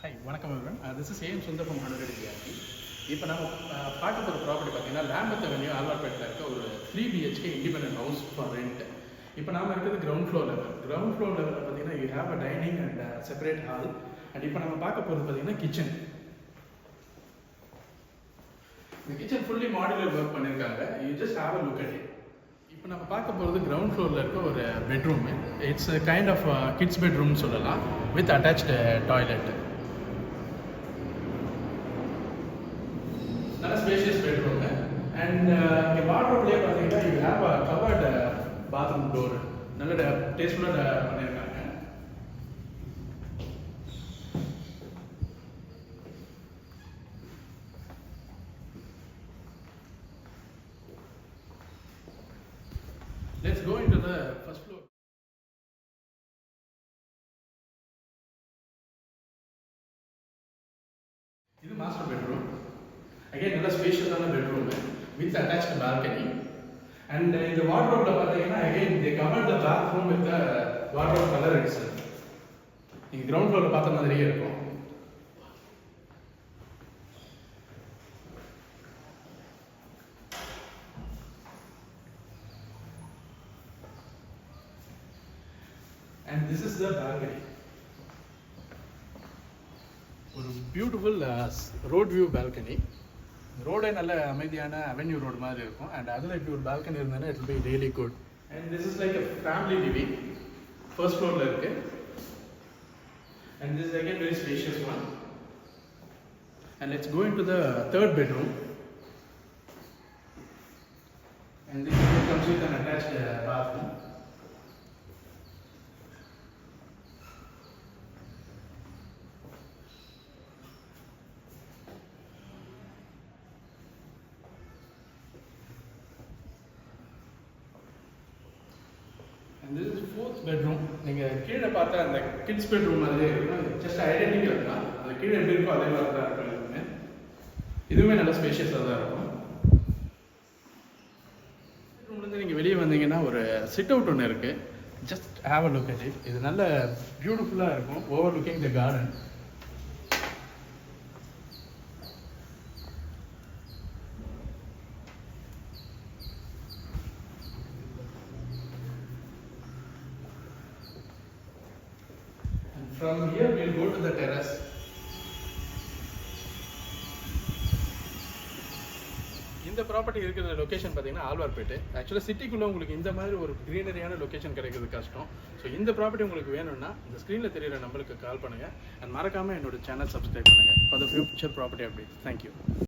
Hi வணக்கம் everyone. This is AM Sundar from 100 DRT. இப்போ நம்ம பார்க்க போகிற ப்ராப்பர்ட்டி பார்த்தீங்கன்னா லேம்பத் அவென்யூ ஆழ்வார்பேட்டில் இருக்க ஒரு 3 BHK independent house for rent. இப்போ நாம இருக்கிறது கிரவுண்ட் ஃப்ளோர் லெவலில் பார்த்தீங்கன்னா you have a dining and separate hall. And இப்போ நம்ம பார்க்க போகிறது பார்த்தீங்கன்னா கிச்சன். இந்த கிச்சன் ஃபுல்லி மாடுலர் ஒர்க் பண்ணியிருக்காங்க. You just have a look at it. இப்போ நம்ம பார்க்க போகிறது கிரவுண்ட் ஃப்ளோரில் இருக்க ஒரு bedroom. It's kind of kids பெட்ரூம்னு சொல்லலாம், வித் அட்டாச்டு டாய்லெட். நல்ல ஸ்பேஷியஸ் பெட்ரூம். அண்ட் இங்கே வார்ட்ரோப்லேயே பார்த்தீங்கன்னா you have a covered bathroom door. நல்ல டேஸ்ட்ஃபுல்லாக பண்ணியிருக்காங்க. Let's go into the first floor. This is master bedroom. Again, another spacious bedroom with attached balcony. And in the wardrobe, again they covered the bathroom with the wardrobe color itself. In the ground floor, பார்த்த மாதிரியே இருக்கும். And this is the balcony. ஒரு beautiful road view balcony. ரோடே நல்ல அமைதியான avenue road மாதிரி இருக்கும். And அதில் இப்படி ஒரு பால்கனி இருந்ததுன்னா it will be really good. And this is like a family living. First ஃப்ளோரில் இருக்கு. And this is again very spacious one. And let's go in to the third bedroom. And this comes with an attached bathroom. And this is fourth bedroom. நீங்கள் கீழே பார்த்தா அந்த kids bedroom மாதிரியே இருக்கும். Just identical தான். அது கீழே எப்படி இருக்கோ அதே மாதிரி தான் இருக்கும். இதுவுமே நல்ல ஸ்பேஷியஸாக தான் இருக்கும். பெட்ரூம்லேருந்து நீங்கள் வெளியே வந்தீங்கன்னா ஒரு சிட் அவுட் ஒன்று இருக்குது. Just have a look at it. இது நல்ல பியூட்டிஃபுல்லாக இருக்கும். Over looking the garden. From here we'll go to the terrace. இந்த ப்ராப்பர்ட்டி இருக்கிற லொக்கேஷன் பார்த்தீங்கன்னா ஆழ்வார்பேட்டு. ஆக்சுவலாக சிட்டிக்குள்ளே உங்களுக்கு இந்த மாதிரி ஒரு க்ரீனரியான லொக்கேஷன் கிடைக்கிறது கஷ்டம். ஸோ இந்த ப்ராப்பர்ட்டி உங்களுக்கு வேணும்னா இந்த ஸ்க்ரீனில் தெரியிற நம்பருக்கு கால் பண்ணுங்கள். அண்ட் மறக்காமல் என்னோட சேனல் சப்ஸ்கிரைப் பண்ணுங்கள் for the future property update. Thank you.